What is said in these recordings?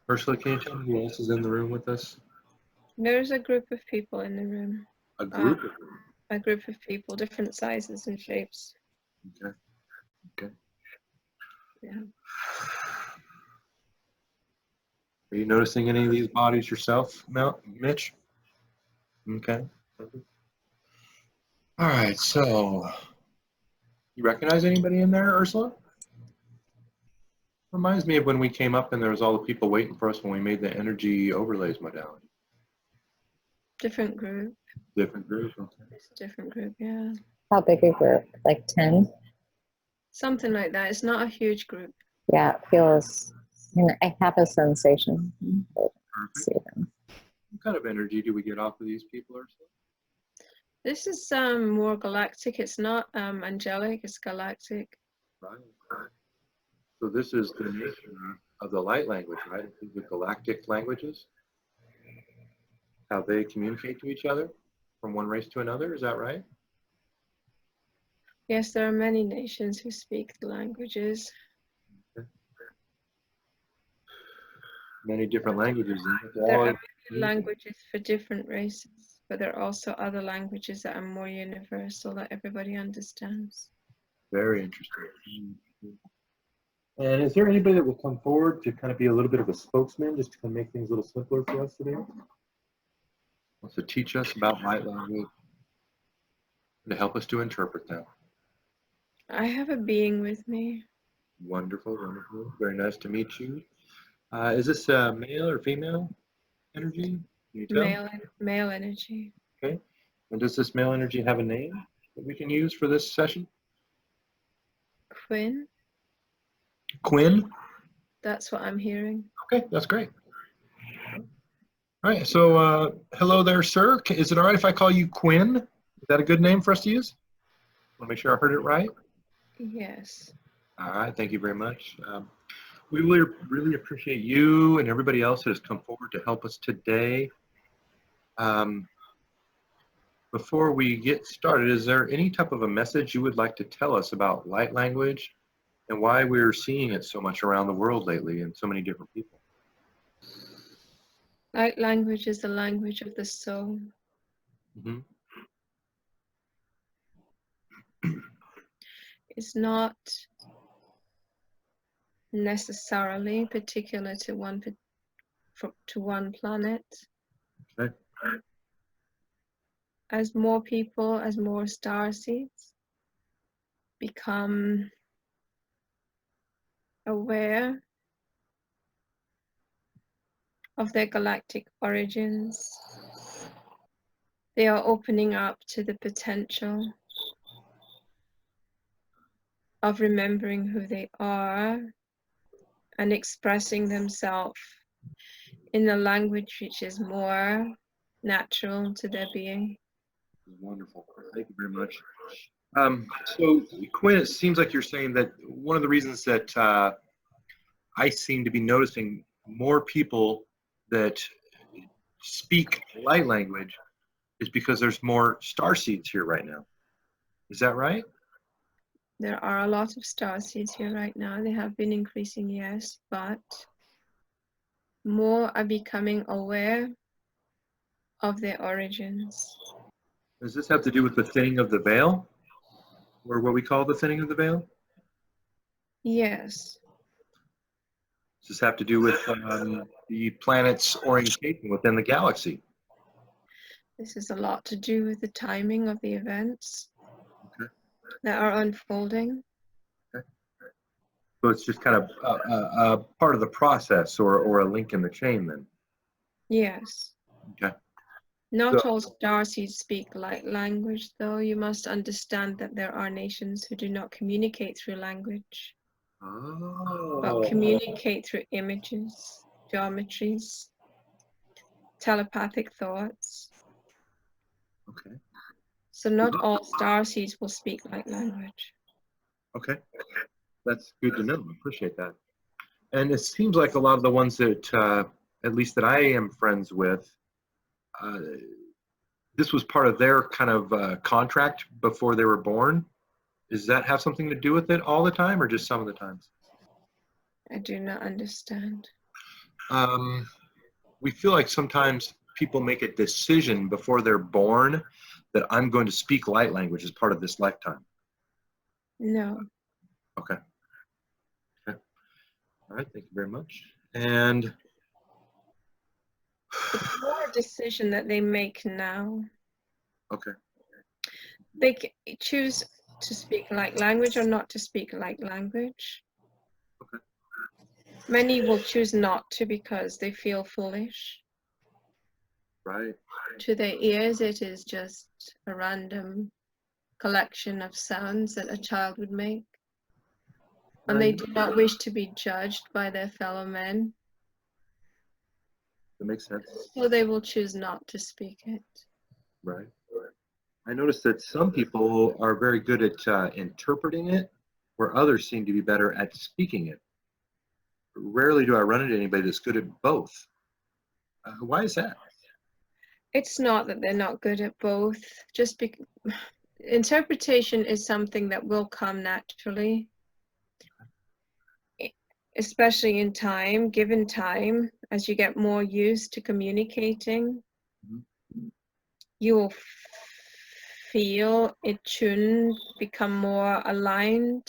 Ursula, can you tell me who else is in the room with us? There's a group of people in the room. A group of A group of people, different sizes and shapes. Okay. Okay. Yeah. Are you noticing any of these bodies yourself, Mitch? Okay. All right, so you recognize anybody in there, Ursula? Reminds me of when we came up and there was all the people waiting for us when we made the energy overlays modality. Different group. Different group. Okay. It's a different group, yeah. How big a group? Like 10? Something like that. It's not a huge group. Yeah, it feels, I have a sensation. Perfect. See them. What kind of energy do we get off of these people, Ursula? This is more galactic. It's not angelic, it's galactic. Right. So this is the nature of the light language, right? The galactic languages. How they communicate to each other from one race to another, is that right? Yes, there are many nations who speak the languages. Many different languages. There are many languages for different races, but there are also other languages that are more universal that everybody understands. Very interesting. And is there anybody that will come forward to kind of be a little bit of a spokesman, just to kind of make things a little simpler for us today? Wants to teach us about light language and to help us to interpret them. I have a being with me. Wonderful, wonderful. Very nice to meet you. Is this male or female energy? Can you tell? Male energy. Okay. And does this male energy have a name that we can use for this session? Quinn. Quinn? That's what I'm hearing. Okay, that's great. All right, so hello there, sir. Is it all right if I call you Quinn? Is that a good name for us to use? I want to make sure I heard it right. Yes. All right, thank you very much. We really appreciate you and everybody else that has come forward to help us today. Before we get started, is there any type of a message you would like to tell us about light language and why we're seeing it so much around the world lately and so many different people? Light language is the language of the soul. Mm-hmm. It's not necessarily particular to one planet. Okay. As more people, as more star seeds become aware of their galactic origins, they are opening up to the potential of remembering who they are and expressing themselves in a language which is more natural to their being. Wonderful. Thank you very much. So, Quinn, it seems like you're saying that one of the reasons that I seem to be noticing more people that speak light language is because there's more star seeds here right now. Is that right? There are a lot of star seeds here right now. They have been increasing, yes, but more are becoming aware of their origins. Does this have to do with the thinning of the veil? Or what we call the thinning of the veil? Yes. Does this have to do with the planet's orientation within the galaxy? This is a lot to do with the timing of the events Okay. that are unfolding. Okay. So it's just kind of a part of the process or a link in the chain then? Yes. Okay. Not all starseeds speak light language, though. You must understand that there are nations who do not communicate through language, but communicate through images, geometries, telepathic thoughts. Okay. So not all starseeds will speak light language. Okay. That's good to know. I appreciate that. And it seems like a lot of the ones that, at least that I am friends with, this was part of their kind of contract before they were born. Does that have something to do with it all the time or just some of the times? I do not understand. we feel like sometimes people make a decision before they're born that I'm going to speak light language as part of this lifetime. No. Okay. Okay. All right. Thank you very much. And It's more a decision that they make now. okay. They choose to speak light language or not to speak light language. Okay. Many will choose not to because they feel foolish. Right. To their ears, it is just a random collection of sounds that a child would make. And they do not wish to be judged by their fellow men. That makes sense. So they will choose not to speak it. Right. I noticed that some people are very good at interpreting it, where others seem to be better at speaking it. Rarely do I run into anybody that's good at both. Why is that? It's not that they're not good at both. Just interpretation is something that will come naturally, especially in time, given time, as you get more used to communicating. Mm-hmm. You will feel it become more aligned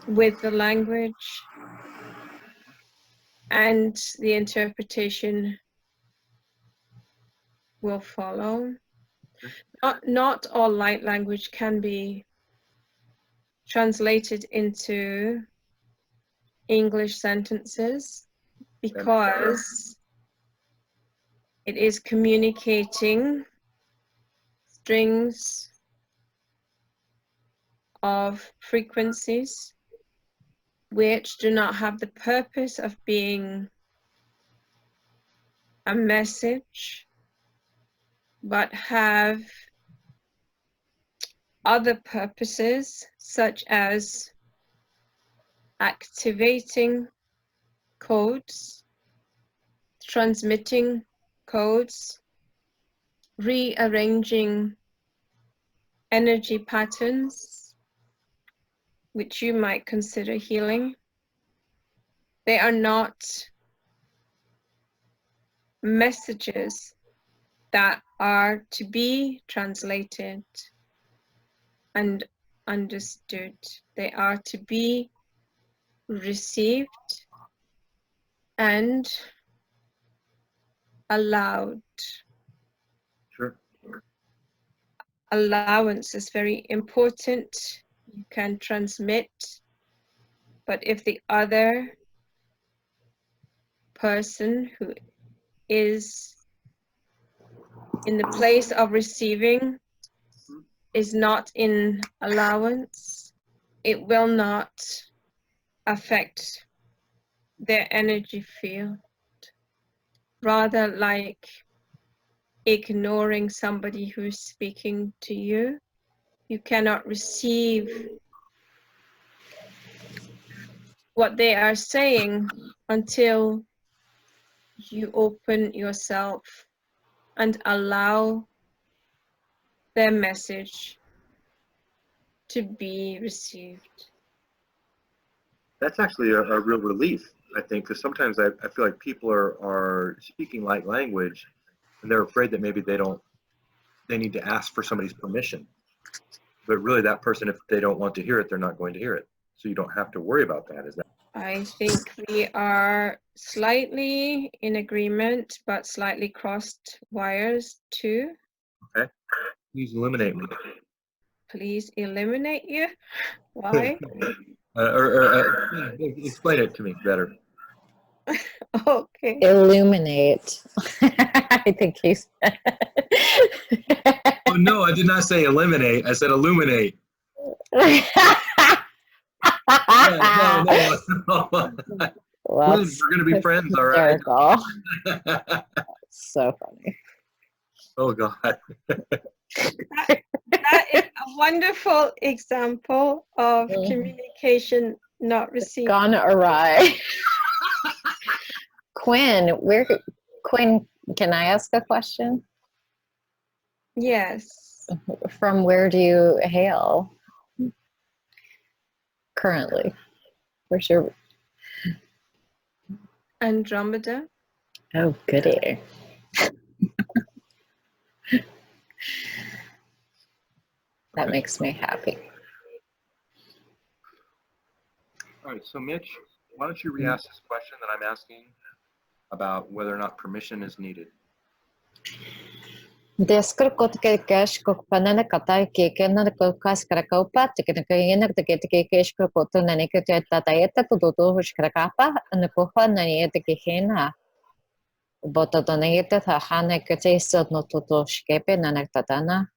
with the language, and the interpretation will follow. Not all light language can be translated into English sentences because it is communicating strings of frequencies which do not have the purpose of being a message, but have other purposes such as activating codes, transmitting codes, rearranging energy patterns, which you might consider healing. They are not messages that are to be translated and understood. They are to be received and allowed. Sure. Allowance is very important. You can transmit, but if the other person who is in the place of receiving is not in allowance, it will not affect their energy field. Rather, like ignoring somebody who's speaking to you, you cannot receive what they are saying until you open yourself and allow their message to be received. That's actually a real relief, I think, because sometimes I feel like people are speaking light language and they're afraid that maybe they need to ask for somebody's permission. But really that person, if they don't want to hear it, they're not going to hear it. So you don't have to worry about that. Is that? I think we are slightly in agreement, but slightly crossed wires too. Okay. Please eliminate me. Please eliminate you? Why? Explain it to me better. Okay. Illuminate. I think he's. Oh, no, I did not say eliminate. I said illuminate. No. We're going to be friends, all right? So funny. Oh, God. That is a wonderful example of communication not received. Gone awry. Quinn, Quinn, can I ask a question? Yes. From where do you hail currently? Where's your Andromeda. Oh, goody. That makes me happy. All right, so Mitch, why don't you re-ask this question that I'm asking about whether or not permission is needed? Deskur kotkekesh kokpanana katai kekena kokas krakaupa tikena tiketikesh krokoto nanikete tatayeta tututu hushkrakapa and kofa naniete Bototonegete tahane kete sot no toto shkepe nanaktatana.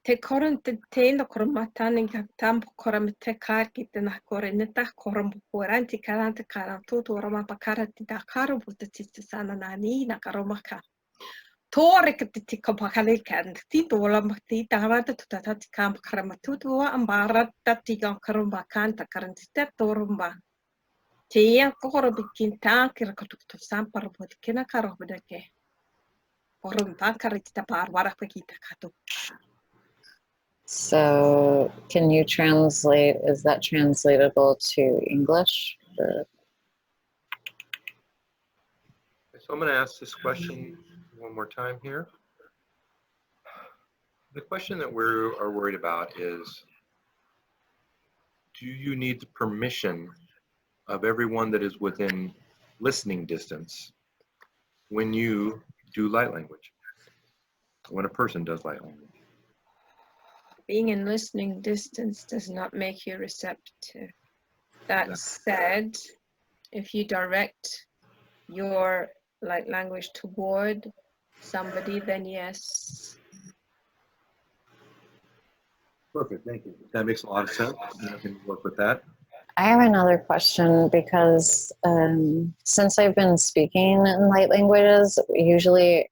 Te koron te tēna koron matani ka tampo koron me te kārki te nā kore nita koron pupuran ti karanta karantutu orama pakara ti tā karo puta ti te sana nā ni nā karomaka. Tōre ka te tika pakale ka ti tōla ma ti tāwata tu tata ti kāmpa karamatutu wa ambara ta ti ka karomba kanta karanti te tōrumba. Te ia kokoro bikin tā kira katukutu sampara puta kina karo budake. Koron tā kariti ta pārwara pakita katu. So, can you translate? Is that translatable to English? Or? So I'm going to ask this question one more time here. The question that we are worried about is, do you need the permission of everyone that is within listening distance when you do light language, when a person does light language? Being in listening distance does not make you receptive. That said, if you direct your light language toward somebody, then yes. Perfect, thank you. That makes a lot of sense. I can work with that. I have another question because since I've been speaking in light languages, usually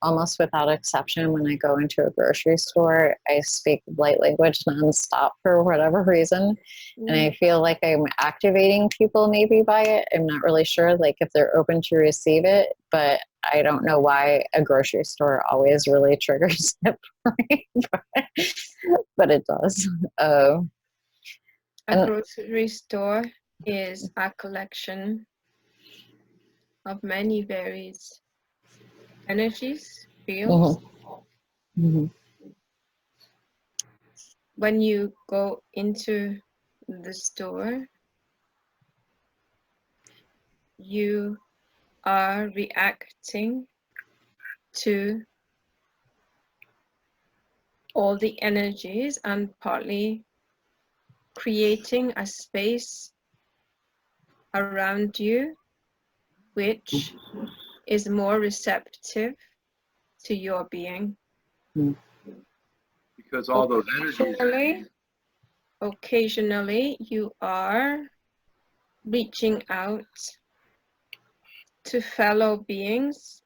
almost without exception, when I go into a grocery store, I speak light language nonstop for whatever reason. And I feel like I'm activating people maybe by it. I'm not really sure like if they're open to receive it, but I don't know why a grocery store always really triggers it for me, but it does. A grocery store is a collection of many varied energies, fields. When you go into the store, you are reacting to all the energies and partly creating a space around you which is more receptive to your being. Because all those energies. Occasionally, you are reaching out to fellow beings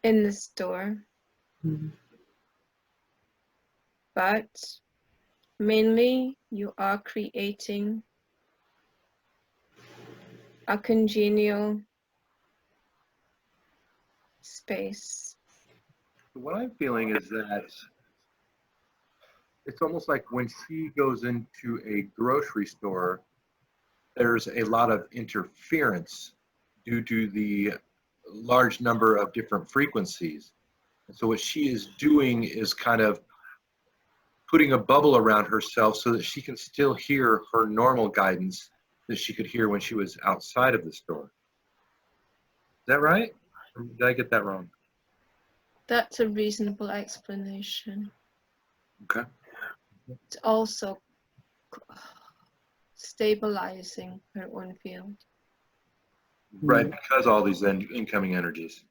in the store. But mainly, you are creating a congenial space. What I'm feeling is that it's almost like when she goes into a grocery store, there's a lot of interference due to the large number of different frequencies. And so what she is doing is kind of putting a bubble around herself so that she can still hear her normal guidance that she could hear when she was outside of the store. Is that right? Or did I get that wrong? That's a reasonable explanation. Okay. It's also stabilizing her own field. Right, because all these incoming energies.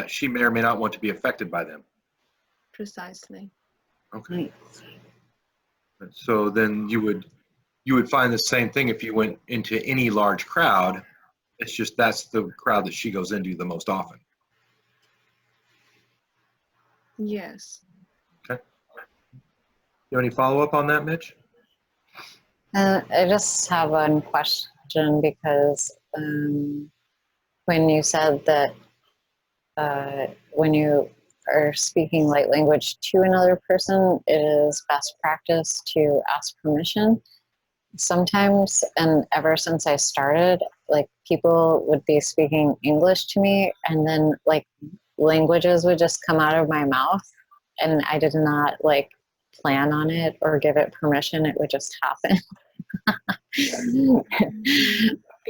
She may or may not want to be affected by them. Precisely. Okay. So then you would find the same thing if you went into any large crowd. It's just that's the crowd that she goes into the most often. Yes. Okay. You have any follow-up on that, Mitch? I just have one question because when you said that when you are speaking light language to another person, it is best practice to ask permission. sometimes, and ever since I started, like people would be speaking English to me, and then like languages would just come out of my mouth, and I did not like plan on it or give it permission. It would just happen.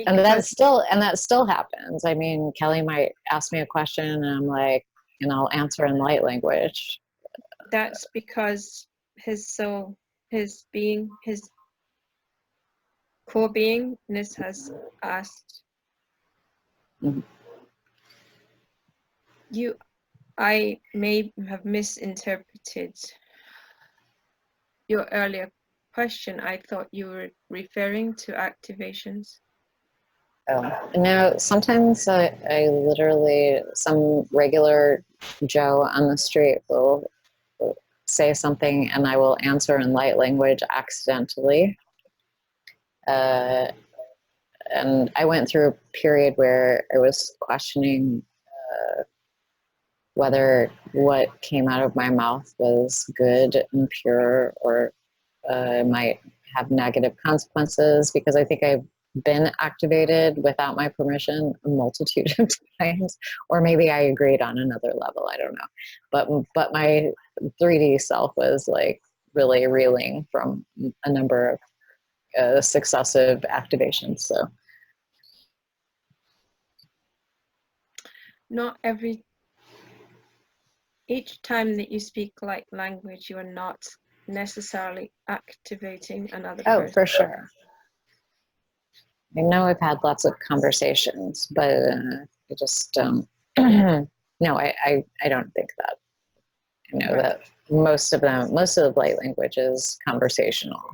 And that still happens. I mean, Kelly might ask me a question and I'm like, and I'll answer in light language. That's because his soul, his being, his core beingness has asked. Mhm. I may have misinterpreted your earlier question. I thought you were referring to activations. Oh. No, sometimes I literally, some regular Joe on the street will say something and I will answer in light language accidentally. And I went through a period where I was questioning whether what came out of my mouth was good and pure or might have negative consequences, because I think I've been activated without my permission a multitude of times, or maybe I agreed on another level. I don't know, but my 3D self was like really reeling from a number of successive activations. So Not each time that you speak light language, you are not necessarily activating another person. for sure. I know I've had lots of conversations, but I just no, I don't think that. I know that most of the light language is conversational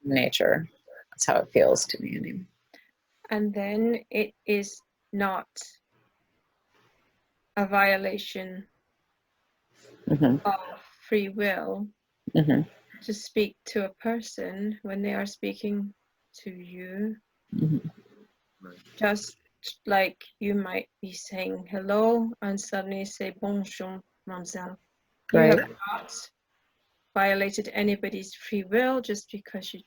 in nature. That's how it feels to me anyway. And then it is not a violation Mm-hmm. of free will Mm-hmm. to speak to a person when they are speaking to you. Mm-hmm. Just like you might be saying hello and suddenly say bonjour, mademoiselle. You Right. have not violated anybody's free will just because you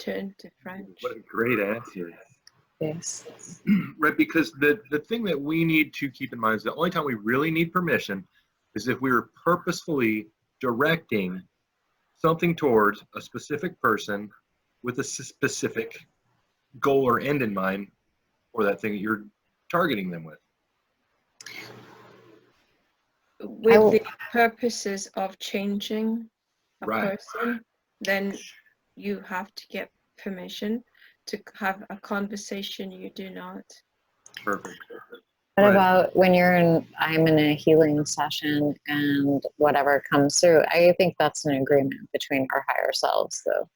turned to French. What a great answer. Yes. Right, because the thing that we need to keep in mind is the only time we really need permission is if we are purposefully directing something towards a specific person with a specific goal or end in mind for that thing that you're targeting them with. With the purposes of changing a Right. person, then you have to get permission to have a conversation you do not. Perfect. What about when I'm in a healing session and whatever comes through? I think that's an agreement between our higher selves, though.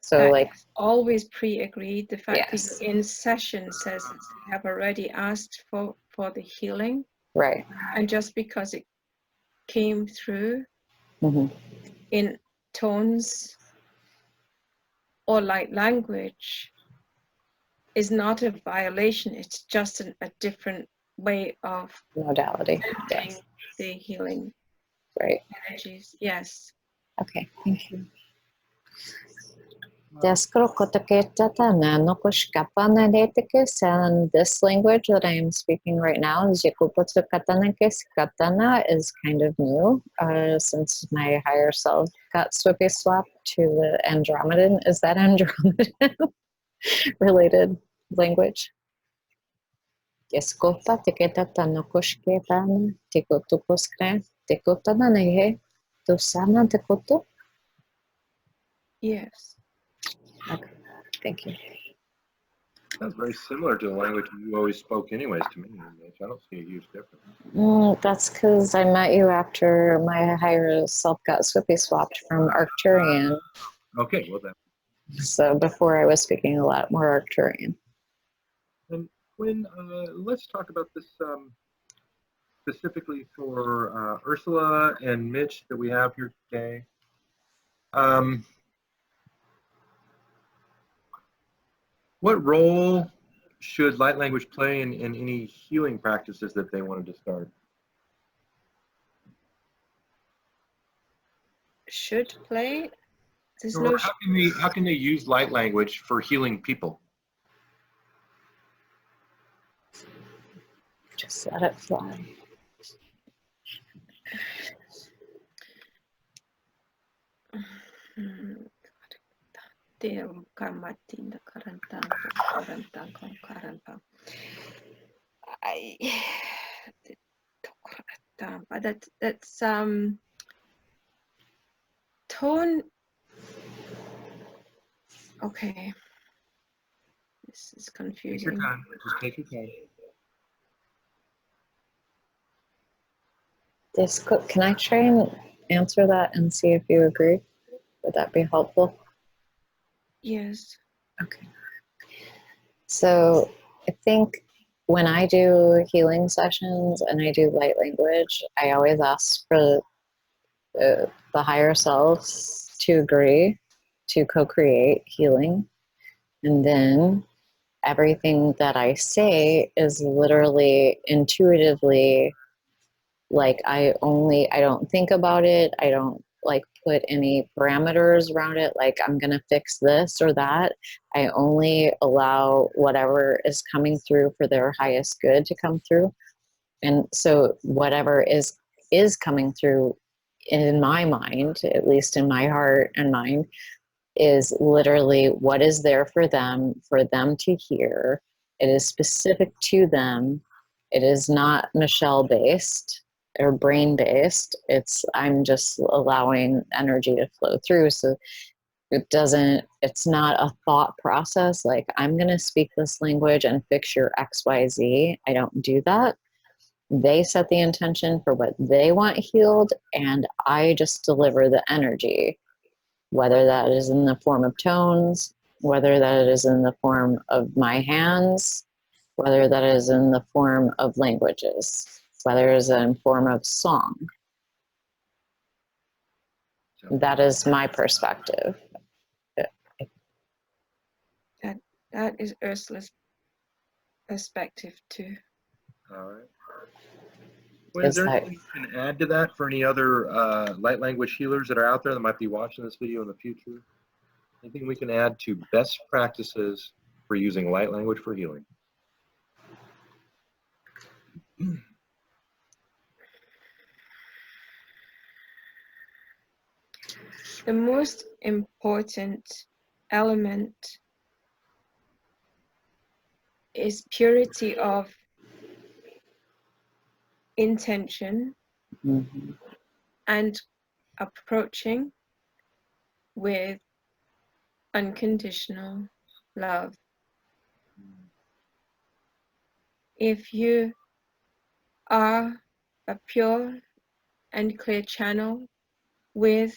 So That like is always pre-agreed. The fact yes. that you're in session says that you have already asked for the healing. Right. And just because it came through Mm-hmm. in tones or light language is not a violation. It's just a different way of Modality. sending Yes. the healing Right. energies. Yes. Okay. Thank you. This language that I am speaking right now is kind of new since my higher self got swippy swapped to the Andromedan. Is that Andromedan related language? Desculpa, tiketata no kushketana, tikotukoskre, tikotana nehe, tusana tikotu. Yes. Okay, thank you. That's very similar to the language you always spoke anyways to me, Mitch. I don't see a huge difference. That's because I met you after my higher self got swippy swapped from Arcturian. Okay, well then. So before I was speaking a lot more Arcturian. And Quinn, let's talk about this specifically for Ursula and Mitch that we have here today. What role should light language play in any healing practices that they wanted to start? Should play? there's Or no how can they use light language for healing people? Just let it fly. That's tone. Okay, this is Take your confusing. time. Just take your time. Can I try and answer that and see if you agree? Would that be helpful? Yes. Okay. So I think when I do healing sessions and I do light language, I always ask for the higher selves to agree to co-create healing. And then everything that I say is literally intuitively, like I don't think about it. I don't like put any parameters around it, like I'm going to fix this or that. I only allow whatever is coming through for their highest good to come through. And so whatever is coming through in my mind, at least in my heart and mind, is literally what is there for them to hear. It is specific to them. It is not Michelle based or brain based. I'm just allowing energy to flow through. So it's not a thought process like I'm going to speak this language and fix your XYZ. I don't do that. They set the intention for what they want healed, and I just deliver the energy, whether that is in the form of tones, whether that is in the form of my hands, whether that is in the form of languages, whether it is in form of song. That is my perspective. That is Ursula's perspective too. All right. Well, is there anything you can add to that for any other light language healers that are out there that might be watching this video in the future? Anything we can add to best practices for using light language for healing? The most important element is purity of intention and approaching with unconditional love. If you are a pure and clear channel with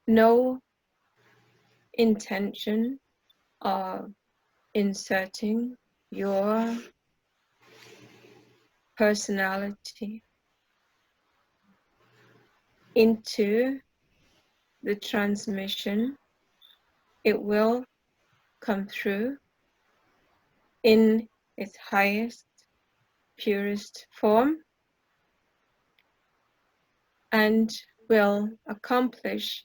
no intention of inserting your personality into the transmission, it will come through in its highest, purest form and will accomplish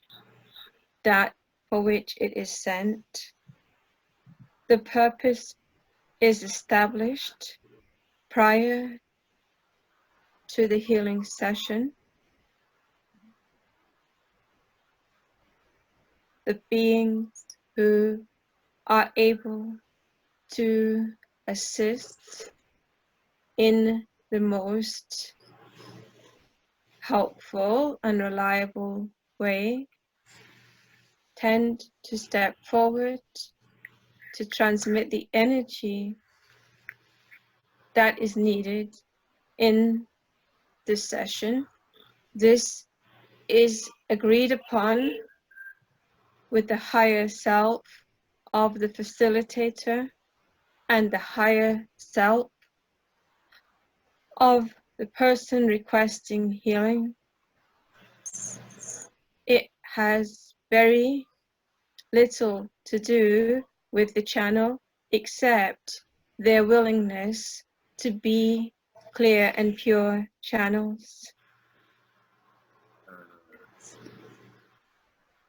that for which it is sent. The purpose is established prior to the healing session. The beings who are able to assist in the most helpful and reliable way tend to step forward to transmit the energy that is needed in this session. This is agreed upon with the higher self of the facilitator and the higher self of the person requesting healing. It has very little to do with the channel except their willingness to be clear and pure channels.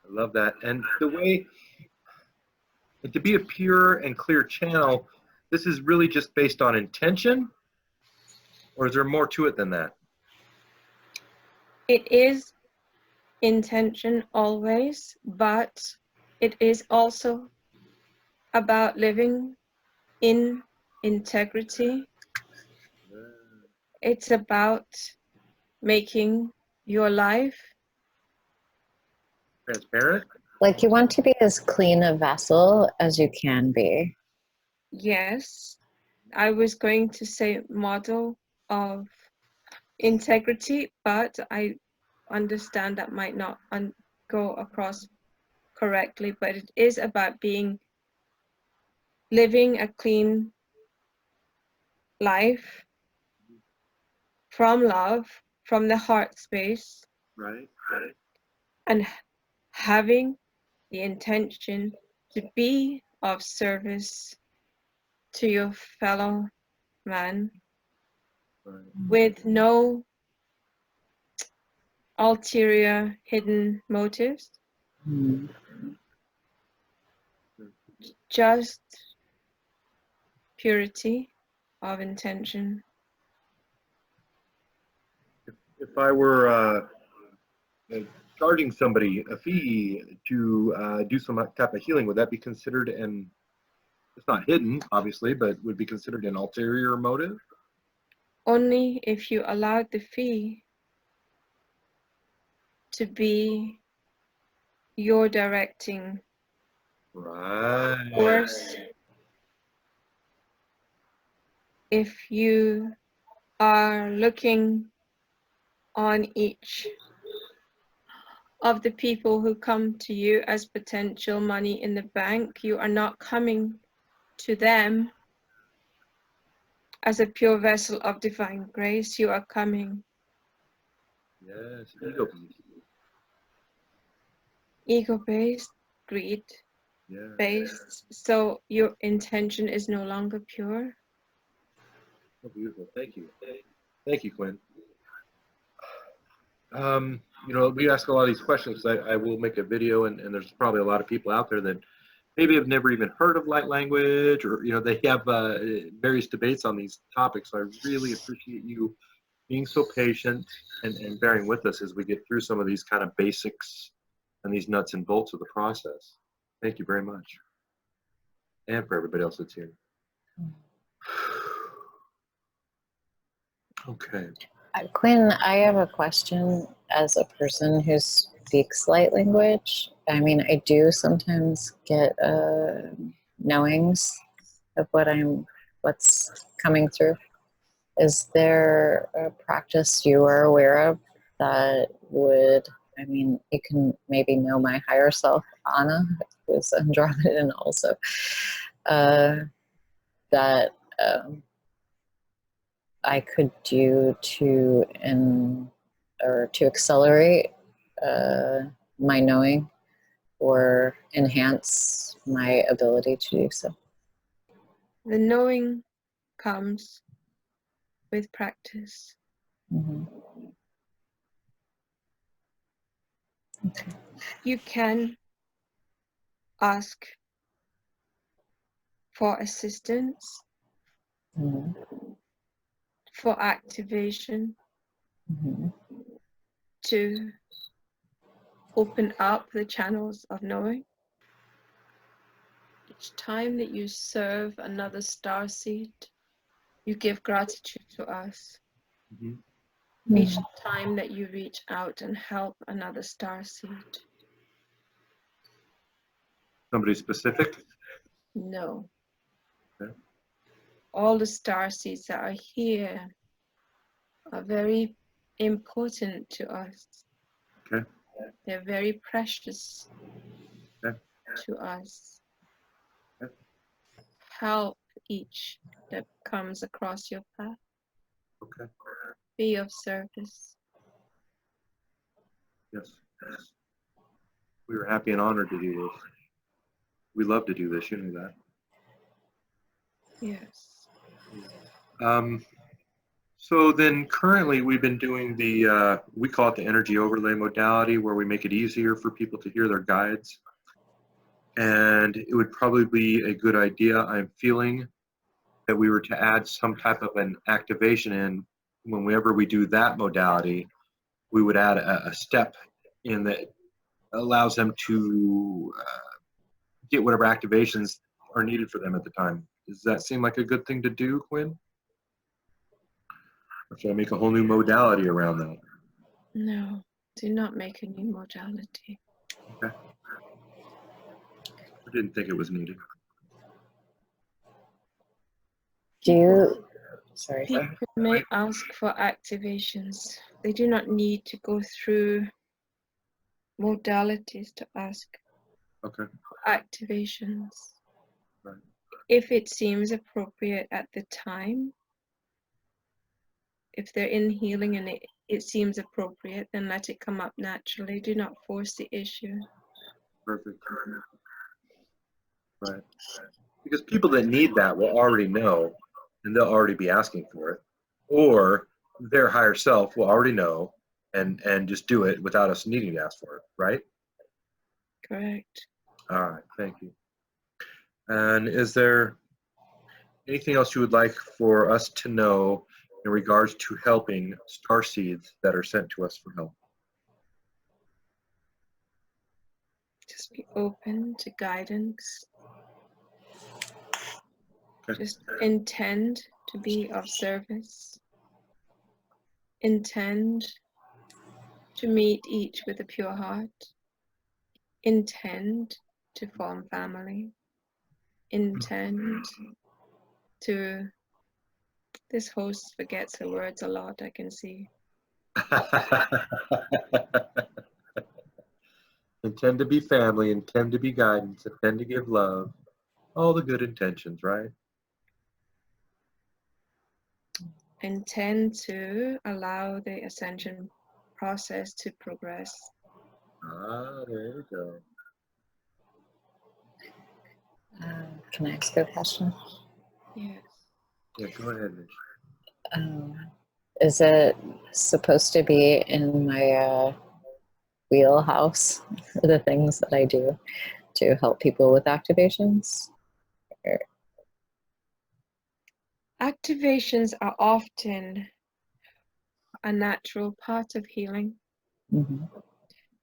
I love that. And the way, and to be a pure and clear channel, this is really just based on intention, or is there more to it than that? It is intention always, but it is also about living in integrity. It's about making your life Transparent? Like you want to be as clean a vessel as you can be. yes. I was going to say model of integrity, but I understand that might not go across correctly, but it is about living a clean life from love, from the heart space, Right. and having the intention to be of service to your fellow man Right. with no ulterior hidden motives, Mm. just purity of intention. If I were charging somebody a fee to do some type of healing, would that be considered an, it's not hidden, obviously, but would be considered an ulterior motive? Only if you allowed the fee to be your directing Right. force. If you are looking on each of the people who come to you as potential money in the bank, you are not coming to them as a pure vessel of divine grace. You are coming Yes, ego. ego-based, greed-based, Yeah. so your intention is no longer pure. Oh, beautiful. Thank you. Thank you, Quinn. We ask a lot of these questions. I will make a video, and there's probably a lot of people out there that maybe have never even heard of light language, or they have various debates on these topics. So I really appreciate you being so patient and bearing with us as we get through some of these kind of basics and these nuts and bolts of the process. Thank you very much, and for everybody else that's here. Okay. Quinn, I have a question as a person who speaks light language. I mean, I do sometimes get knowings of what's coming through. Is there a practice you are aware of that would, I mean, you can maybe know my higher self, Anna, who's Andromedan also, that I could do to accelerate my knowing or enhance my ability to do so? The knowing comes with practice. Mm-hmm. Okay. You can ask for assistance, Mm-hmm. for activation, Mm-hmm. to open up the channels of knowing. Each time that you serve another starseed, you give gratitude to us. Mm-hmm. Each time that you reach out and help another starseed. Somebody specific? No. Okay. All the starseeds that are here are very important to us. Okay. They're very precious Okay. to us. Okay. Help each that comes across your path. Okay. Be of service. Yes. We were happy and honored to do this. We love to do this. You know that. Yes. So then currently we've been doing the, we call it the energy overlay modality, where we make it easier for people to hear their guides. And it would probably be a good idea, I'm feeling, that we were to add some type of an activation in. Whenever we do that modality, we would add a step in that allows them to get whatever activations are needed for them at the time. Does that seem like a good thing to do, Quinn? Or should I make a whole new modality around that? No, do not make a new modality. Okay. I didn't think it was needed. Do you, sorry. People may ask for activations. They do not need to go through modalities to ask Okay. for activations. Right. If it seems appropriate at the time, if they're in healing and it seems appropriate, then let it come up naturally. Do not force the issue. Perfect. Right. Because people that need that will already know, and they'll already be asking for it. Or their higher self will already know and just do it without us needing to ask for it, right? Correct. All right, thank you. And is there anything else you would like for us to know in regards to helping star seeds that are sent to us for help? Just be open to guidance. Okay. Just intend to be of service. Intend to meet each with a pure heart. Intend to form family. Intend to, this host forgets her words a lot, I can see. Intend to be family, intend to be guidance, intend to give love. All the good intentions, right? Intend to allow the ascension process to progress. Ah, there you go. Can I ask a question? Yes. Yeah, go ahead, Mitch. Is it supposed to be in my wheelhouse, the things that I do to help people with activations? Or, Activations are often a natural part of healing. mhm.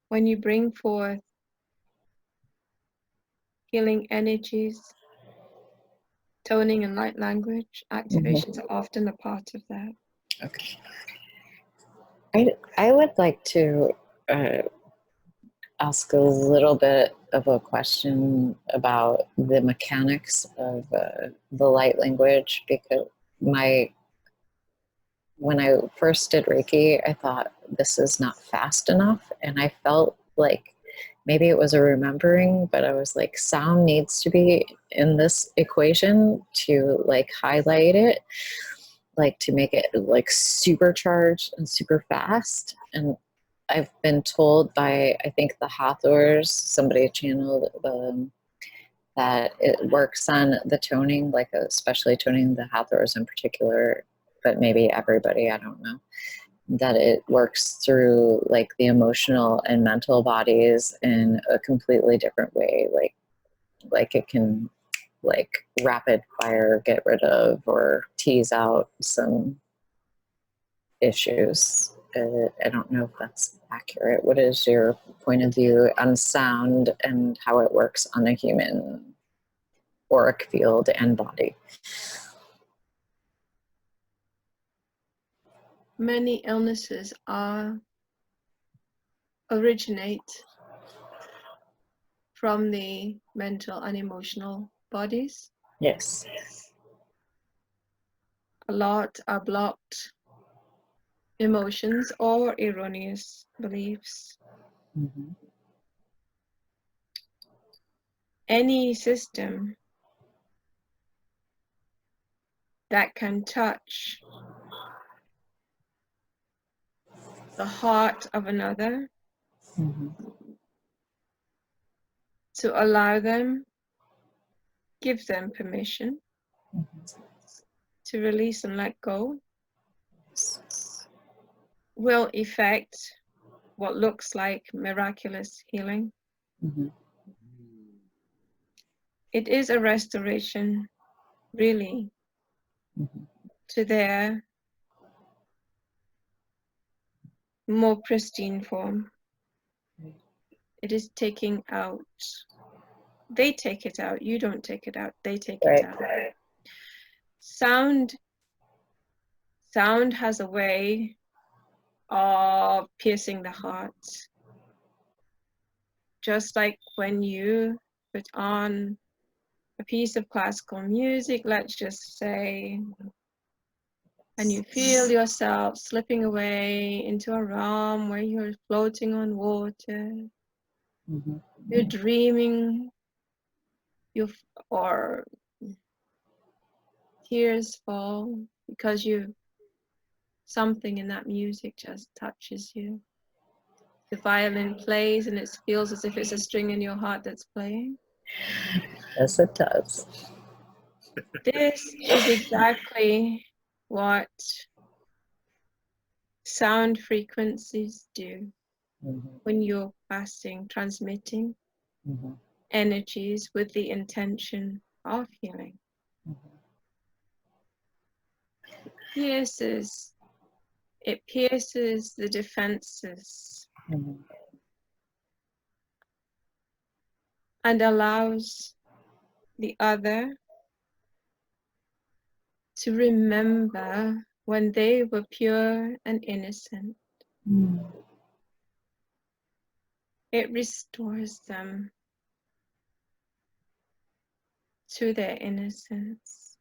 When you bring forth healing energies, toning and light language, activations are often a part of that. Okay. I would like to ask a little bit of a question about the mechanics of the light language, because when I first did Reiki, I thought this is not fast enough, and I felt like maybe it was a remembering, but I was like, sound needs to be in this equation to like highlight it, like to make it like supercharged and super fast. And I've been told by, I think, the Hathors, somebody channeled that it works on the toning, like especially toning the Hathors in particular, but maybe everybody, I don't know, that it works through like the emotional and mental bodies in a completely different way. Like it can like rapid fire get rid of or tease out some issues. I don't know if that's accurate. What is your point of view on sound and how it works on a human auric field and body? Many illnesses originate from the mental and emotional bodies. Yes. A lot are blocked emotions or erroneous beliefs. Mm-hmm. Any system that can touch the heart of another Mm-hmm. to allow them, give them permission Mm-hmm. to release and let go, will effect what looks like miraculous healing. Mm-hmm. It is a restoration, really, Mm-hmm. to their more pristine form. It is taking out. They take it out. You don't take it out. They take Right. it out. Sound has a way of piercing the heart. Just like when you put on a piece of classical music, let's just say, and you feel yourself slipping away into a realm where you're floating on water, Mm-hmm. you're dreaming, or tears fall because something in that music just touches you. The violin plays and it feels as if it's a string in your heart that's playing. Yes, it does. This is exactly what sound frequencies do Mm-hmm. when you're passing, transmitting Mm-hmm. energies with the intention of healing. Mm-hmm. It pierces the defenses Mm-hmm. and allows the other to remember when they were pure and innocent. Mm-hmm. It restores them to their innocence.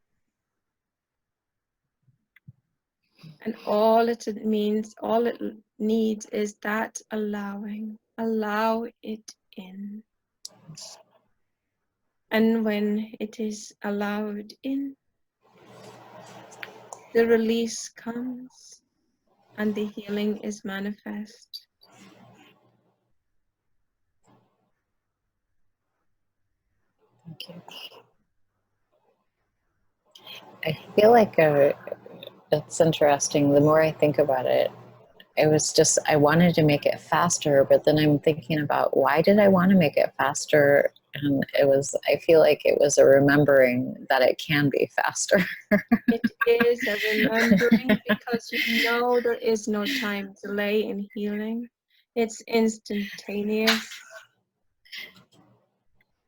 And all it needs is that allowing. Allow it in. And when it is allowed in, the release comes and the healing is manifest. Thank you. I feel like it's interesting. The more I think about it, it was just, I wanted to make it faster, but then I'm thinking about why did I want to make it faster? And I feel like it was a remembering that it can be faster. It is a remembering because you know there is no time delay in healing. It's instantaneous.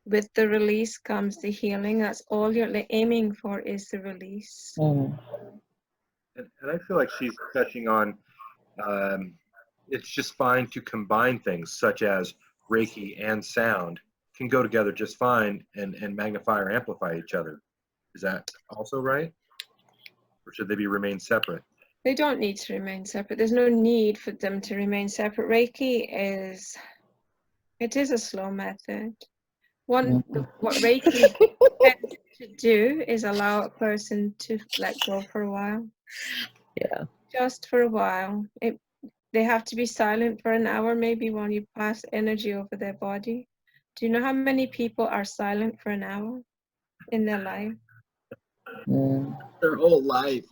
With the release comes the healing. That's all you're aiming for, is the release. Mm. And I feel like she's touching on it's just fine to combine things such as Reiki and sound can go together just fine and magnify or amplify each other. Is that also right? Or should they remain separate? They don't need to remain separate. There's no need for them to remain separate. Reiki is a slow method. What Reiki tends to do is allow a person to let go for a while. Yeah. Just for a while. They have to be silent for an hour, maybe, while you pass energy over their body. Do you know how many people are silent for an hour in their life? Mm. Their whole life.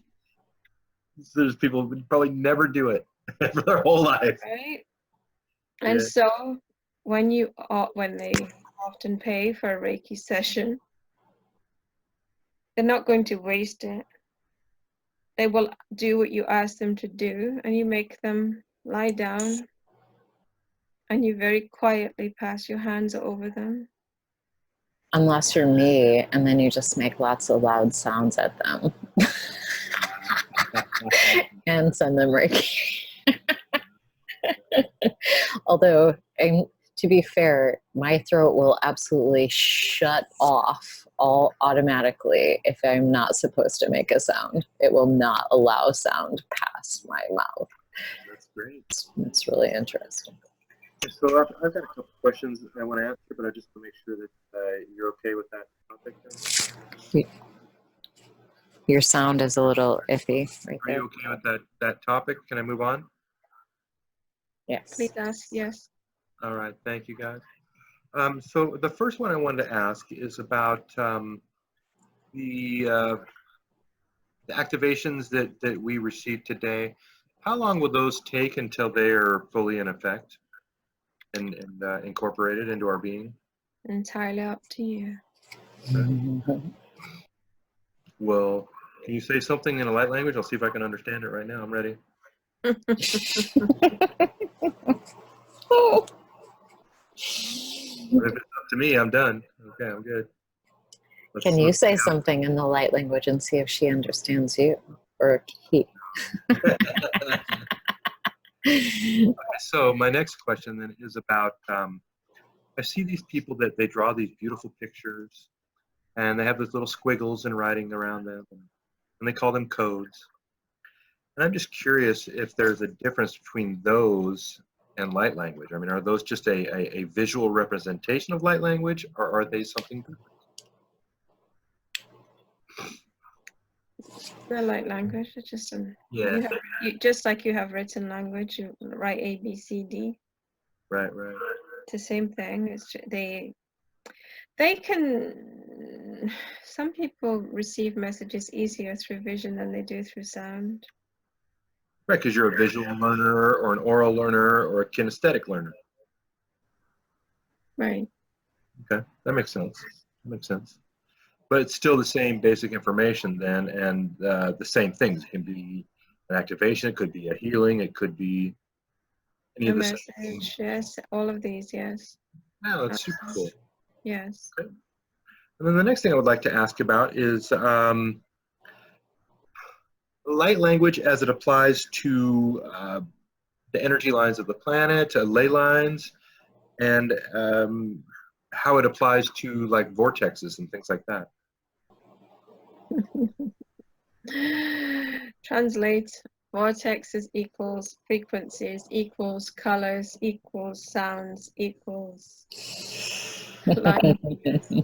There's people who would probably never do it for their whole life. Right? And Yeah. so when they often pay for a Reiki session, they're not going to waste it. They will do what you ask them to do, and you make them lie down, and you very quietly pass your hands over them. Unless you're me, and then you just make lots of loud sounds at them and send them Reiki. Although, to be fair, my throat will absolutely shut off all automatically if I'm not supposed to make a sound. It will not allow sound past my mouth. That's great. It's really interesting. So I've got a couple questions I want to ask you, but I just want to make sure that you're okay with that topic. Your sound is a little iffy right Are there. you okay with that topic? Can I move on? Yes. Please ask, yes. All right, thank you guys. So the first one I wanted to ask is about the activations that we received today. How long will those take until they are fully in effect and incorporated into our being? Entirely up to you. Well, can you say something in a light language? I'll see if I can understand it right now. I'm ready. But if it's up to me, I'm done. Okay, I'm good. Can you say something in the light language and see if she understands you or he? So my next question then is about, I see these people that they draw these beautiful pictures and they have those little squiggles and writing around them and they call them codes. And I'm just curious if there's a difference between those and light language. I mean, are those just a visual representation of light language or are they something different? The light language, it's just Yeah. just like you have written language, you write A, B, C, D. Right. It's the same thing. It's they can. Some people receive messages easier through vision than they do through sound. Right, because you're a visual learner or an oral learner or a kinesthetic learner. Right. Okay, that makes sense. That makes sense. But it's still the same basic information then, and the same things. It can be an activation, it could be a healing, it could be any A of the same things. message, yes. All of these, yes. Wow, that's super cool. Yes. Okay. And then the next thing I would like to ask about is light language as it applies to the energy lines of the planet, ley lines, and how it applies to like vortexes and things like that. Translate vortexes equals frequencies equals colors equals sounds equals languages.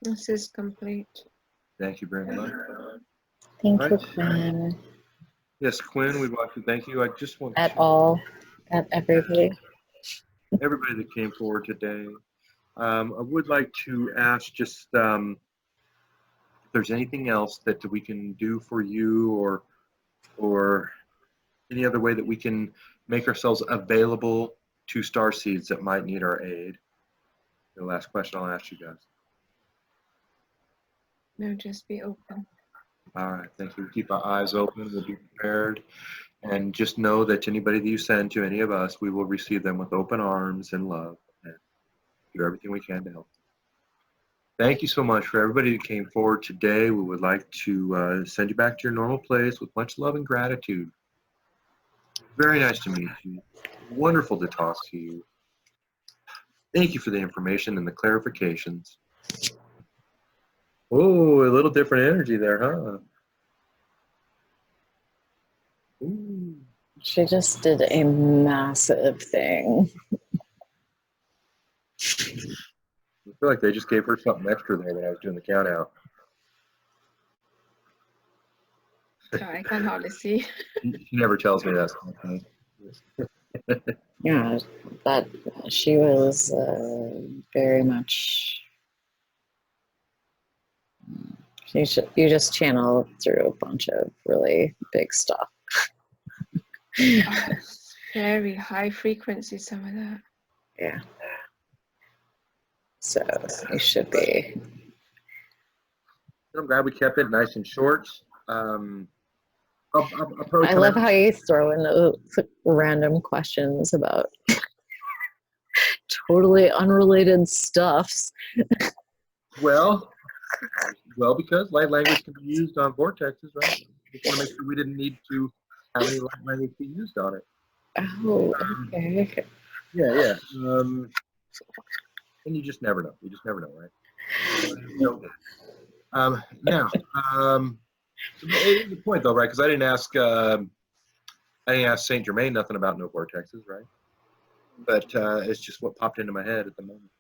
This is complete. Thank you very much. Thank Right. you, Quinn. Yes, Quinn, we'd like to thank you. I just want At to everybody. everybody that came forward today. I would like to ask just if there's anything else that we can do for you or any other way that we can make ourselves available to starseeds that might need our aid. The last question I'll ask you guys. No, just be open. All right, thank you. Keep our eyes open. We'll be prepared. And just know that anybody that you send to any of us, we will receive them with open arms and love and do everything we can to help. Thank you so much for everybody that came forward today. We would like to send you back to your normal place with much love and gratitude. Very nice to meet you. Wonderful to talk to you. Thank you for the information and the clarifications. Oh, a little different energy there, huh? Ooh. She just did a massive thing. I feel like they just gave her something extra there when I was doing the count out. I can hardly see. She never tells me that stuff. Yeah, that she was very much. You just channel through a bunch of really big stuff. Very high frequency, some of that. Yeah. So you should be. I'm glad we kept it nice and short. I'll I love how you throw in those random questions about totally unrelated stuffs. Well, because light language can be used on vortexes, right? Just want to make sure we didn't need to have any light language be used on it. Oh, okay. Yeah. And you just never know. You just never know, right? Now, the point though, right? Because I didn't ask Saint Germain nothing about no vortexes, right? But it's just what popped into my head at the moment.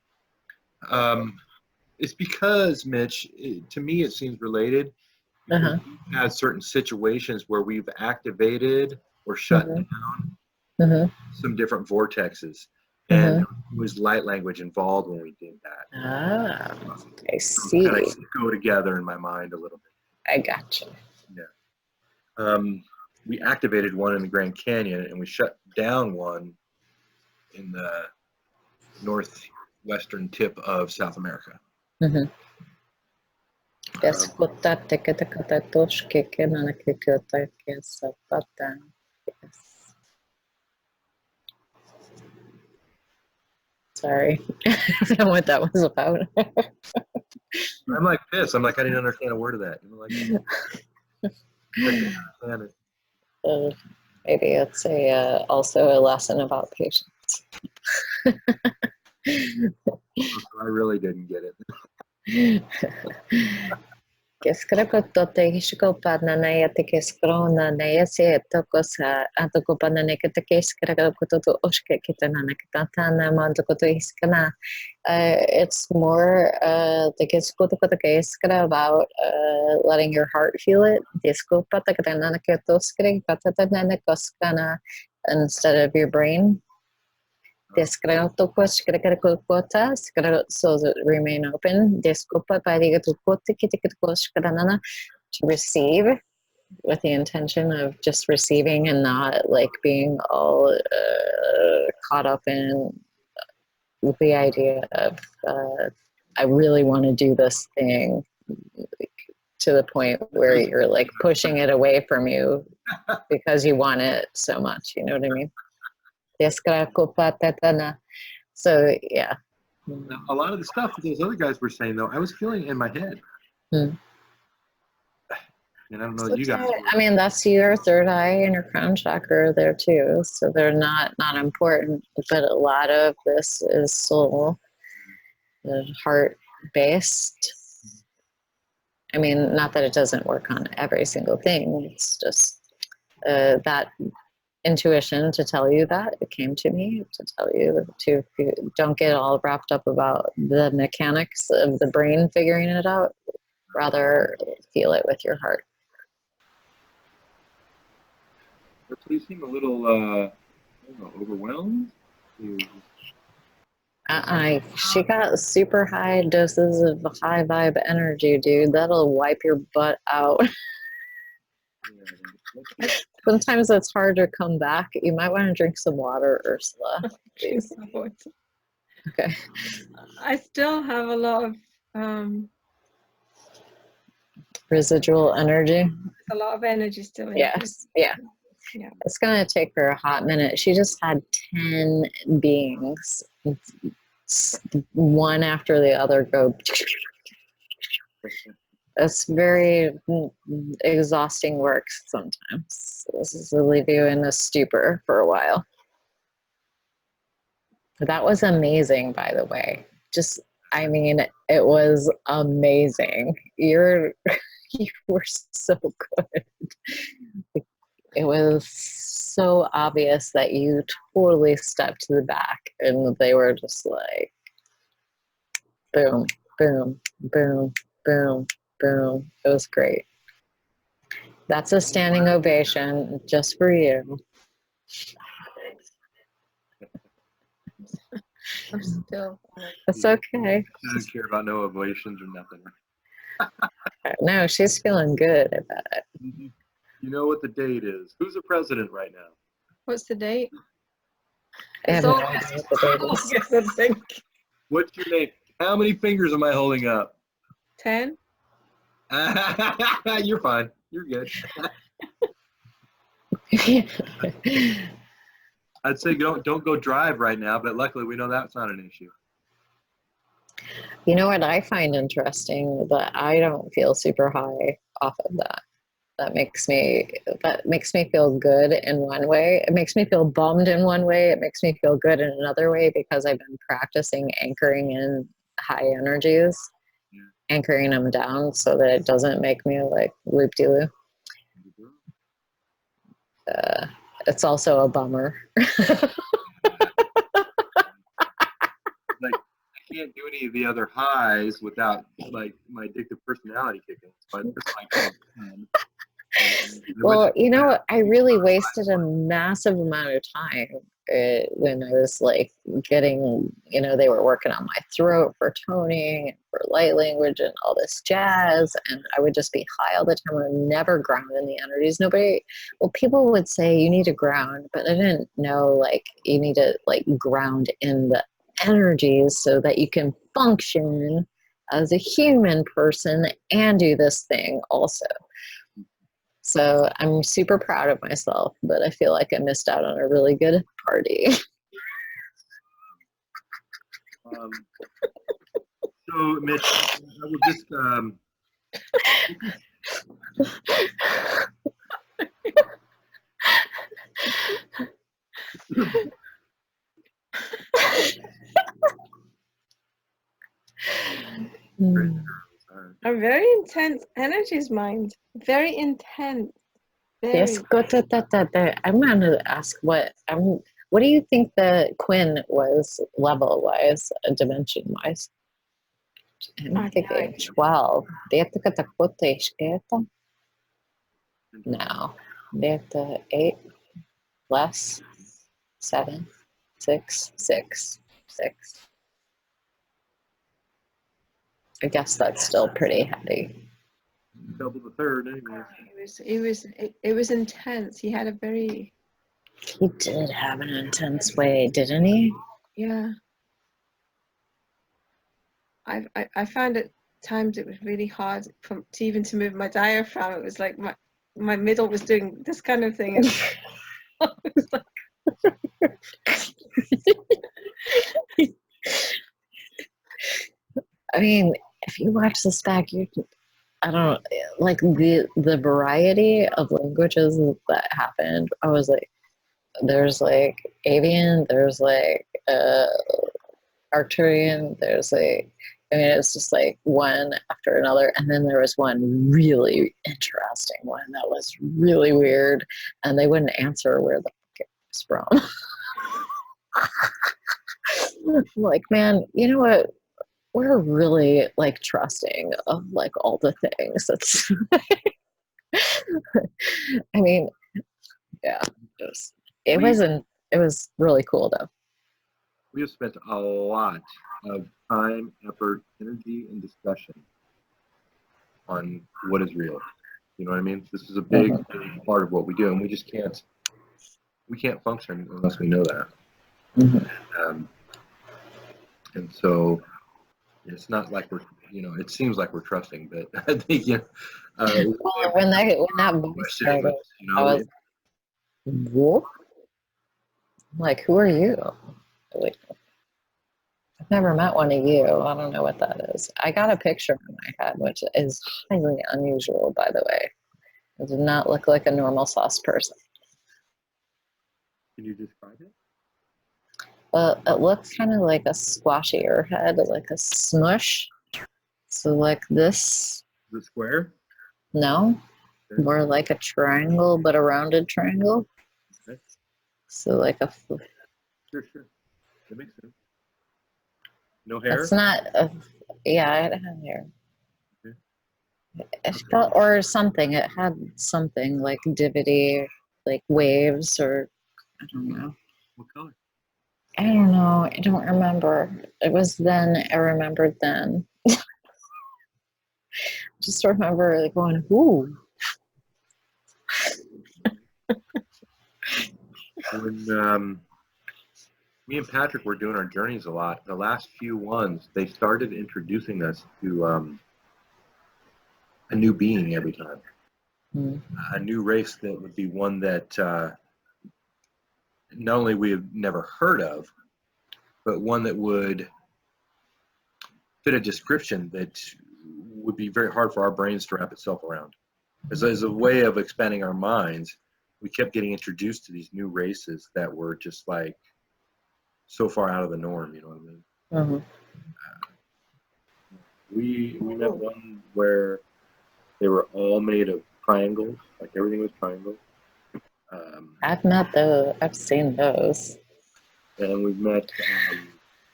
It's because, Mitch, to me it seems related. Uh-huh. We've had certain situations where we've activated or shut down some different vortexes. And there was light language involved when we did that. Ah, I see. Kind of go together in my mind a little bit. I gotcha. We activated one in the Grand Canyon, and we shut down one in the northwestern tip of South America. Mm-hmm. Yes. Sorry. I don't know what that was about. I'm like pissed. I'm like, I didn't understand a word of that. You know, like, I didn't understand it. Maybe it's also a lesson about patience. I really didn't get it. It's more about letting your heart feel it instead of your brain. So that remain open to receive with the intention of just receiving and not like being all caught up in the idea of I really want to do this thing, like, to the point where you're like pushing it away from you because you want it so much. You know what I mean? So yeah. Now, a lot of the stuff that those other guys were saying, though, I was feeling in my head. And I don't know that you guys. I mean, that's your third eye and your crown chakra there too. So they're not important, but a lot of this is soul, heart based. I mean, not that it doesn't work on every single thing. It's just that intuition to tell you that it came to me to tell you to don't get all wrapped up about the mechanics of the brain figuring it out. Rather feel it with your heart. You seem a little, I don't know, overwhelmed. She got super high doses of high vibe energy, dude. That'll wipe your butt out. Sometimes it's hard to come back. You might want to drink some water, Ursula. Please. Okay. I still have a lot of residual energy. a lot of energy still in Yes. Yeah. It's gonna take her a hot minute. She just had 10 beings, one after the other, go. It's very exhausting work sometimes. This is to leave you in a stupor for a while. That was amazing, by the way. I mean, it was amazing. You were so good. It was so obvious that you totally stepped to the back and they were just like, boom, boom, boom, boom, boom. It was great. That's a standing ovation just for you. I'm still. It's okay. I don't care about no ovations or nothing. No, she's feeling good about it. You know what the date is. Who's the president right now? What's the date? I have It's no idea what the date is. August, I think. What's your name? How many fingers am I holding up? 10. You're fine. You're good. I'd say don't go drive right now, but luckily we know that's not an issue. You know what I find interesting? That I don't feel super high off of that. That makes me feel good in one way. It makes me feel bummed in one way. It makes me feel good in another way because I've been practicing anchoring in high energies, anchoring them down so that it doesn't make me like loop-de-loop. It's also a bummer. Like, I can't do any of the other highs without like my addictive personality kicking. But it's like, well, you know, I really wasted a massive amount of time when I was like getting, they were working on my throat for toning and for light language and all this jazz. And I would just be high all the time. I would never ground in the energies. People would say you need to ground, but I didn't know like you need to like ground in the energies so that you can function as a human person and do this thing also. So I'm super proud of myself, but I feel like I missed out on a really good party. So, Mitch, I will just A very intense energies, mind. Very intense. Yes, Very. I'm gonna ask what do you think the Quinn was level wise, dimension wise? I'm thinking 12. No. 8 less 7 6 6 6. I guess that's still pretty heavy. double the third, anyway. It was intense. He had a very. He did have an intense way, didn't he? Yeah. I found at times it was really hard to move my diaphragm. It was like my middle was doing this kind of thing. I mean, if you watch this back, I don't like the variety of languages that happened. I was like, there's like avian, there's like Arcturian, there's like, I mean, it's just like one after another. And then there was one really interesting one that was really weird, and they wouldn't answer where the fuck it was from. Like, man, you know what? We're really like trusting of like all the things. That's, I mean, yeah, it was really cool though. We have spent a lot of time, effort, energy, and discussion on what is real. You know what I mean? This is a big part of what we do, and we can't function unless we know that. And so it's not like we're, it seems like we're trusting, but I think, when that book started, I was, what? Like, who are you? Like, I've never met one of you. I don't know what that is. I got a picture in my head, which is highly unusual, by the way. It did not look like a normal sauce person. Can you describe it? Well, it looks kind of like a squashier head, like a smush. So like this. The square? No, more like a triangle, but a rounded triangle. Okay. So like a. Sure. That makes sense. No hair? It's not. Yeah, it had hair. Okay. It felt, or something. It had something like divity, like waves, or I don't know. What color? I don't know. I don't remember. It was then. I remembered then. Just remember like going, ooh. When me and Patrick were doing our journeys a lot, the last few ones, they started introducing us to a new being every time. A new race that would be one that not only we have never heard of, but one that would fit a description that would be very hard for our brains to wrap itself around. As a way of expanding our minds, we kept getting introduced to these new races that were just like so far out of the norm, you know what I mean? We met one where they were all made of triangles, like everything was triangles. I've met those. I've seen those. And we've met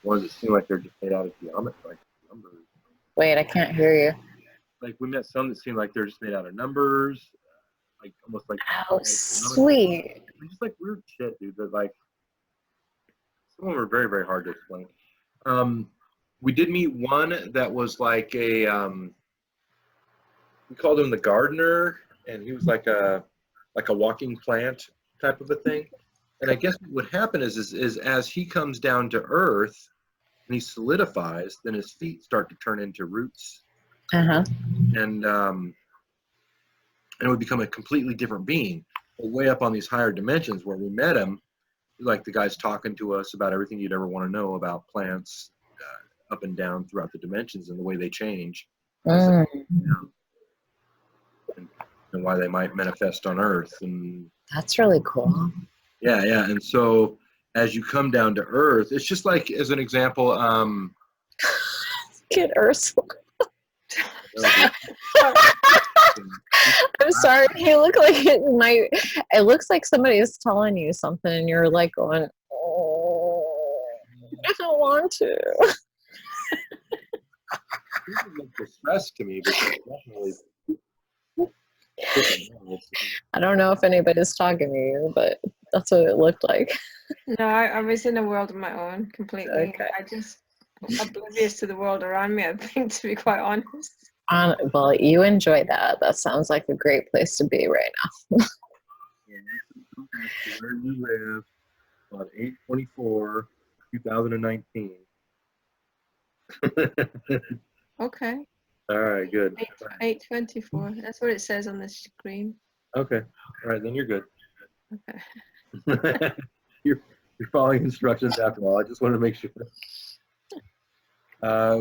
ones that seem like they're just made out of geometry, like numbers. Wait, I can't hear you. Like we met some that seem like they're just made out of numbers, like almost like. Oh, sweet. Just like weird shit, dude. That like Some of them are very, very hard to explain. We did meet one that was like we called him the gardener, and he was like a walking plant type of a thing. And I guess what would happen is as he comes down to earth and he solidifies, then his feet start to turn into roots, Uh-huh. and it would become a completely different being. But way up on these higher dimensions where we met him, like the guy's talking to us about everything you'd ever want to know about plants, up and down throughout the dimensions and the way they change, Mm. and why they might manifest on Earth. And That's really cool. yeah. And so as you come down to Earth, it's just like, as an example, Kid Ursula. I'm sorry. You look like it looks like somebody is telling you something and you're like going, oh, I don't want to. it looked distressed to me, but it's definitely I don't know if anybody's talking to you, but that's what it looked like. No, I was in a world of my own completely. Okay. I just oblivious to the world around me, I think, to be quite honest. Well, you enjoy that. That sounds like a great place to be right now. where you live on 8/24/2019. Okay. All right, good. 8/24. That's what it says on the screen. Okay. All right, then you're good. Okay. you're following instructions after all. I just wanted to make sure.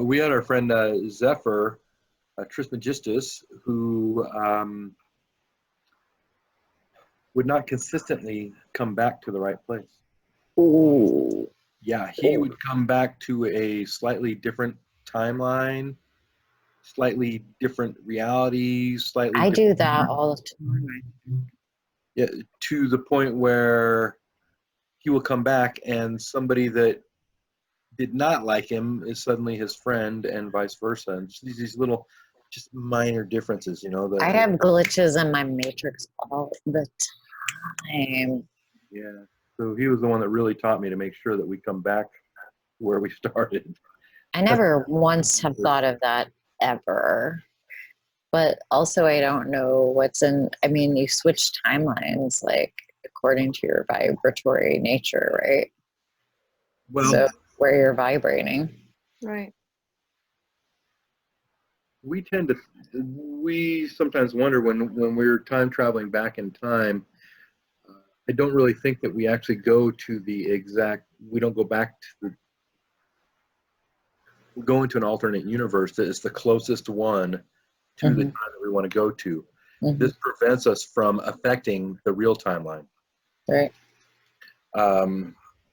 We had our friend Zephyr Trismegistus, who would not consistently come back to the right place. Ooh. Yeah, he would come back to a slightly different timeline, slightly different reality, slightly I different, do that all the time. yeah, to the point where he will come back and somebody that did not like him is suddenly his friend, and vice versa. And just these little, just minor differences, you know. I have glitches in my matrix all the time. Yeah. So he was the one that really taught me to make sure that we come back where we started. I never once have thought of that ever. But also, I don't know what's in. I mean, you switch timelines like according to your vibratory nature, right? Well, So where you're vibrating. Right. we sometimes wonder when we're time traveling back in time. I don't really think that we actually go to we don't go back to we go into an alternate universe that is the closest one to the time that we want to go to. Mhm. This prevents us from affecting the real timeline. Right.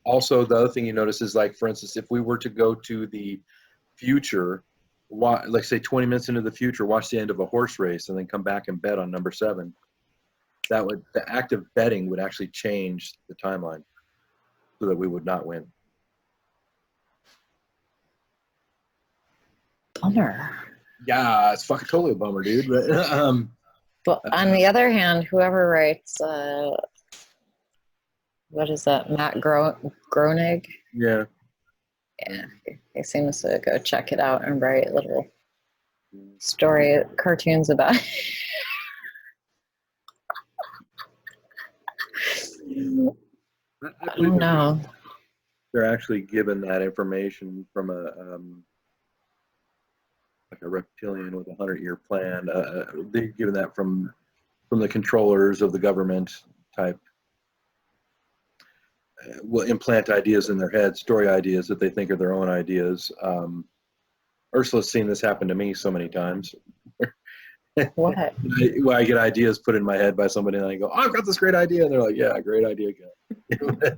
Also, the other thing you notice is, like, for instance, if we were to go to the future, like say 20 minutes into the future, watch the end of a horse race and then come back and bet on number 7, the act of betting would actually change the timeline so that we would not win. Bummer. Yeah, it's fucking totally a bummer, dude. But But on the other hand, whoever writes, what is that, Matt Groening? yeah, Yeah, he seems to go check it out and write little cartoons about it. I I don't know. they're actually given that information from like a reptilian with a 100-year plan. They're given that from the controllers of the government type. Will implant ideas in their head, story ideas that they think are their own ideas. Ursula's seen this happen to me so many times. What? Where I get ideas put in my head by somebody and I go, oh, I've got this great idea. And they're like, yeah, great idea, guy.